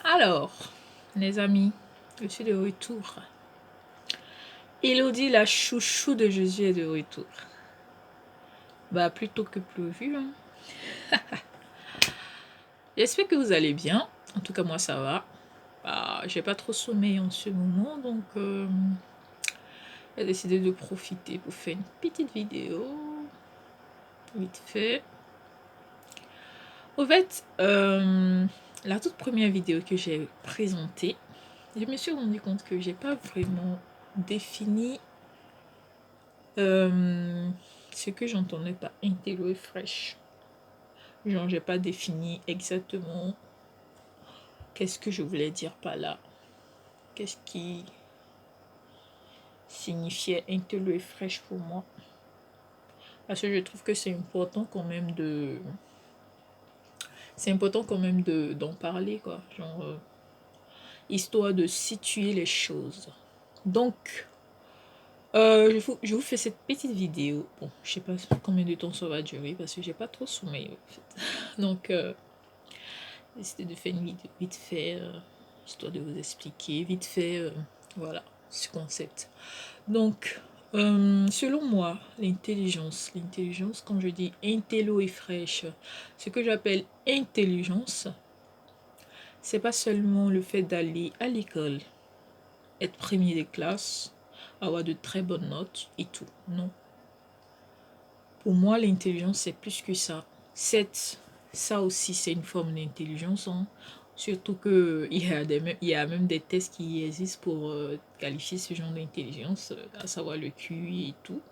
Alors, les amis, je suis de retour. Elodie, la chouchou de Jésus, est de retour. Bah, plutôt que prévu. Hein. J'espère que vous allez bien. En tout cas, moi, ça va. Bah, j'ai pas trop sommeil en ce moment, donc j'ai décidé de profiter pour faire une petite vidéo. Vite fait. Au fait, la toute première vidéo que j'ai présentée, je me suis rendu compte que j'ai pas vraiment défini ce que j'entendais par intello et fraîche. Genre, j'ai pas défini exactement qu'est-ce que je voulais dire par là. Qu'est-ce qui signifiait intello et fraîche pour moi. Parce que je trouve que c'est important quand même de. C'est important quand même d'en parler, quoi. Genre, histoire de situer les choses. Donc, je vous fais cette petite vidéo. Bon, je sais pas combien de temps ça va durer parce que j'ai pas trop sommeil en fait. Donc, j'ai décidé de faire une vidéo vite fait, histoire de vous expliquer vite fait, voilà, ce concept. Donc, selon moi, l'intelligence, quand je dis intello et fraîche, ce que j'appelle intelligence, c'est pas seulement le fait d'aller à l'école, être premier des classes, avoir de très bonnes notes et tout. Non. Pour moi, l'intelligence, c'est plus que ça. Ça aussi, c'est une forme d'intelligence. Hein. Surtout qu'il y a même des tests qui existent pour qualifier ce genre d'intelligence, à savoir le QI et tout.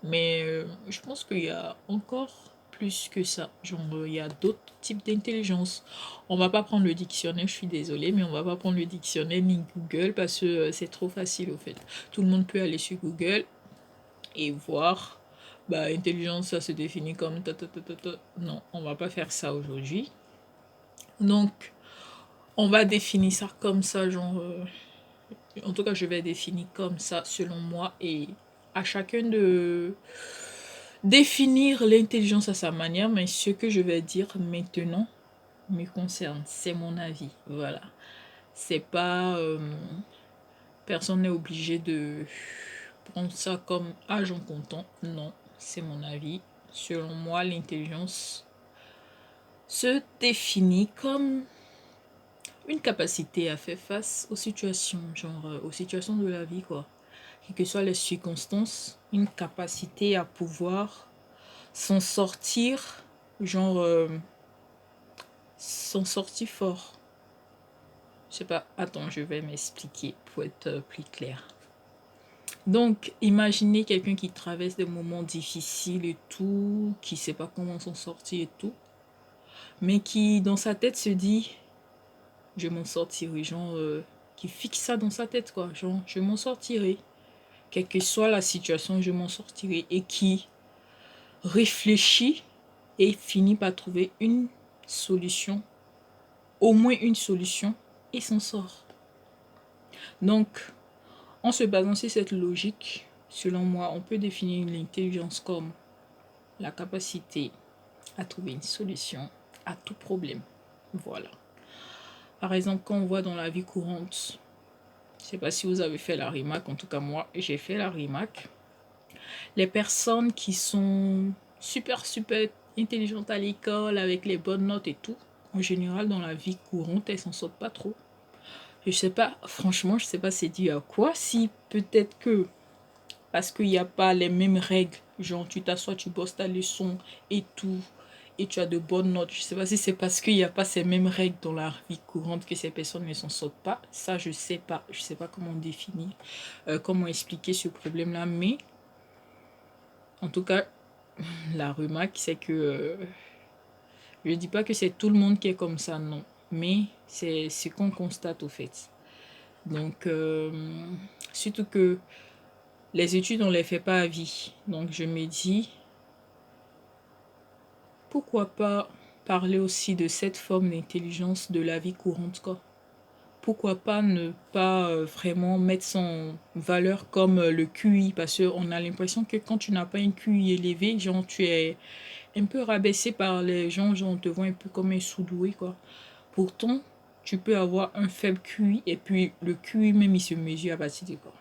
Mais je pense qu'il y a encore plus que ça. Genre, il y a d'autres types d'intelligence. On va pas prendre le dictionnaire, je suis désolée, mais on va pas prendre le dictionnaire ni Google parce que c'est trop facile au fait. Tout le monde peut aller sur Google et voir. Bah, intelligence, ça se définit comme Non, on va pas faire ça aujourd'hui. Donc, on va définir ça comme ça, genre. En tout cas, je vais définir comme ça selon moi et à chacun de définir l'intelligence à sa manière, mais ce que je vais dire maintenant me concerne, c'est mon avis, voilà. C'est pas personne n'est obligé de prendre ça comme argent comptant, non, c'est mon avis. Selon moi, l'intelligence se définit comme une capacité à faire face aux situations, genre aux situations de la vie, quoi. Quelles que soient les circonstances, une capacité à pouvoir s'en sortir, genre s'en sortir fort. Je sais pas, attends, je vais m'expliquer pour être plus clair. Donc, imaginez quelqu'un qui traverse des moments difficiles et tout, qui sait pas comment s'en sortir et tout, mais qui dans sa tête se dit, je m'en sortirai, genre, qui fixe ça dans sa tête, quoi, genre, je m'en sortirai. Quelle que soit la situation, je m'en sortirai. Et qui réfléchit et finit par trouver une solution, au moins une solution, et s'en sort. Donc, en se basant sur cette logique, selon moi, on peut définir l'intelligence comme la capacité à trouver une solution à tout problème. Voilà. Par exemple, quand on voit dans la vie courante, je ne sais pas si vous avez fait la RIMAC, en tout cas moi, j'ai fait la RIMAC. Les personnes qui sont super intelligentes à l'école, avec les bonnes notes et tout, en général, dans la vie courante, elles s'en sortent pas trop. Je sais pas, franchement, je sais pas c'est dû à quoi. Si peut-être que parce qu'il n'y a pas les mêmes règles, genre tu t'assois, tu bosses ta leçon et tout, et tu as de bonnes notes. Je sais pas si c'est parce qu'il n'y a pas ces mêmes règles dans la vie courante que ces personnes ne s'en sortent pas. Ça, je sais pas. Je sais pas comment définir, comment expliquer ce problème-là, mais en tout cas, la remarque, c'est que je ne dis pas que c'est tout le monde qui est comme ça, non. Mais c'est ce qu'on constate au fait. Donc, surtout que les études, on ne les fait pas à vie. Donc, je me dis, pourquoi pas parler aussi de cette forme d'intelligence de la vie courante, quoi. Pourquoi pas ne pas vraiment mettre son valeur comme le QI, parce qu'on a l'impression que quand tu n'as pas un QI élevé, genre tu es un peu rabaissé par les gens, genre on te voit un peu comme un sous-doué, quoi. Pourtant, Tu peux avoir un faible QI et puis le QI même, il se mesure à partir de quoi?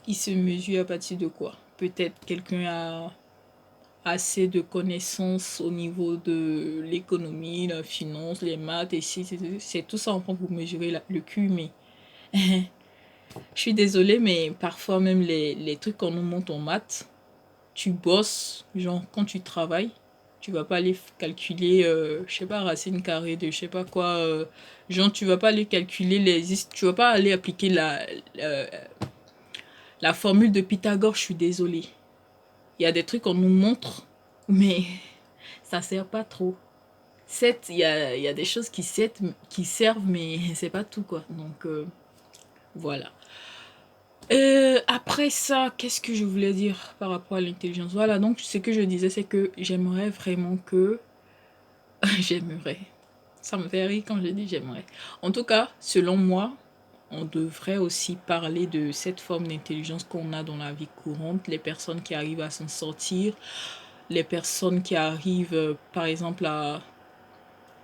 Il se mesure à partir de quoi? Peut-être quelqu'un a assez de connaissances au niveau de l'économie, la finance, les maths, et c'est tout ça en prend pour mesurer le QI, mais je suis désolée, mais parfois même les trucs qu'on nous montre en maths, tu bosses, genre quand tu travailles, tu vas pas aller calculer, je sais pas, racine carrée de je sais pas quoi, genre tu vas pas aller calculer tu vas pas aller appliquer la formule de Pythagore, je suis désolée. Il y a des trucs qu'on nous montre, mais ça sert pas trop. Certes, il y a des choses qui servent, mais c'est pas tout, quoi. Donc, voilà. Après ça, qu'est-ce que je voulais dire par rapport à l'intelligence? Voilà, donc ce que je disais, c'est que j'aimerais vraiment que... j'aimerais. Ça me fait rire quand je dis j'aimerais. En tout cas, selon moi, on devrait aussi parler de cette forme d'intelligence qu'on a dans la vie courante, les personnes qui arrivent à s'en sortir, les personnes qui arrivent, par exemple,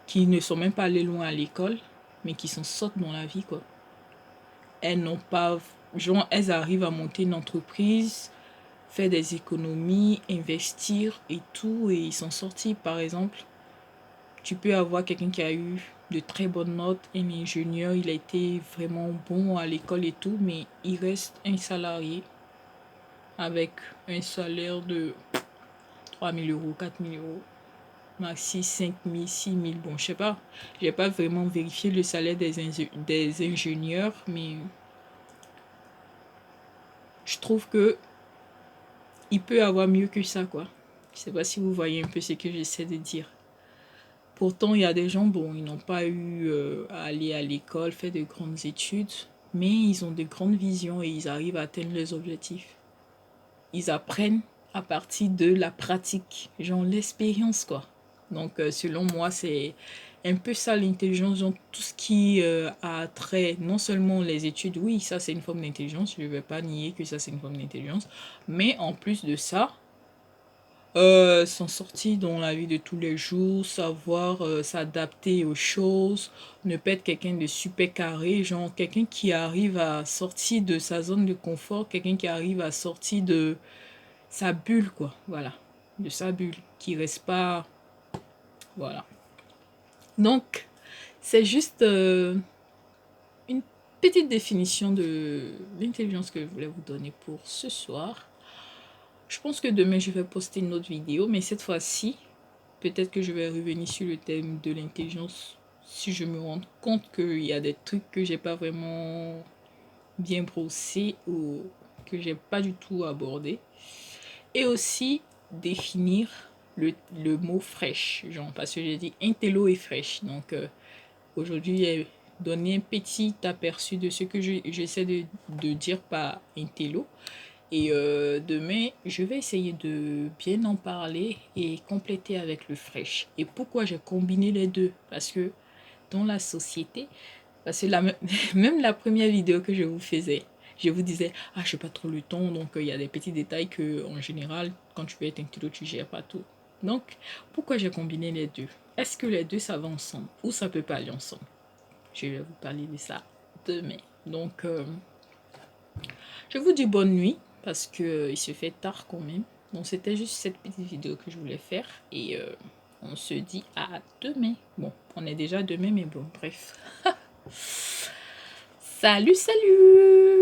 qui ne sont même pas allées loin à l'école, mais qui s'en sortent dans la vie, quoi. Elles n'ont pas... Genre, elles arrivent à monter une entreprise, faire des économies, investir et tout, et ils s'en sortent. Par exemple, tu peux avoir quelqu'un qui a eu de très bonnes notes, un ingénieur, il a été vraiment bon à l'école et tout, mais il reste un salarié avec un salaire de 3 000 euros, 4 000 euros, maxi 5 000, 6 000, bon, je sais pas. J'ai pas vraiment vérifié le salaire des ingénieurs, mais je trouve que il peut avoir mieux que ça, quoi. Je sais pas si vous voyez un peu ce que j'essaie de dire. Pourtant, il y a des gens, bon, ils n'ont pas eu à aller à l'école, faire de grandes études, mais ils ont de grandes visions et ils arrivent à atteindre leurs objectifs. Ils apprennent à partir de la pratique, genre l'expérience, quoi. Donc, selon moi, c'est un peu ça l'intelligence, genre tout ce qui a trait, non seulement les études, oui, ça c'est une forme d'intelligence, je ne vais pas nier que ça c'est une forme d'intelligence, mais en plus de ça, s'en sortir dans la vie de tous les jours, savoir s'adapter aux choses, ne pas être quelqu'un de super carré, genre quelqu'un qui arrive à sortir de sa zone de confort, quelqu'un qui arrive à sortir de sa bulle, quoi, voilà, de sa bulle, qui reste pas, voilà. Donc, c'est juste une petite définition de l'intelligence que je voulais vous donner pour ce soir. Je pense que demain, je vais poster une autre vidéo, mais cette fois-ci, peut-être que je vais revenir sur le thème de l'intelligence si je me rends compte qu'il y a des trucs que j'ai pas vraiment bien brossé ou que j'ai pas du tout abordé. Et aussi définir le mot fraîche, genre parce que j'ai dit intello et fraîche. Donc aujourd'hui, j'ai donné un petit aperçu de ce que j'essaie de dire par intello. Et demain, je vais essayer de bien en parler et compléter avec le fraîche. Et pourquoi j'ai combiné les deux? Parce que dans la société, parce que même la première vidéo que je vous faisais, je vous disais, ah, je n'ai pas trop le temps, donc il y a des petits détails que, en général, quand tu veux être intello, tu gères pas tout. Donc, pourquoi j'ai combiné les deux? Est-ce que les deux, ça va ensemble ou ça peut pas aller ensemble? Je vais vous parler de ça demain. Donc, je vous dis bonne nuit parce que il se fait tard quand même. Donc c'était juste cette petite vidéo que je voulais faire et on se dit à demain. Bon, on est déjà demain mais bon, bref. Salut, salut!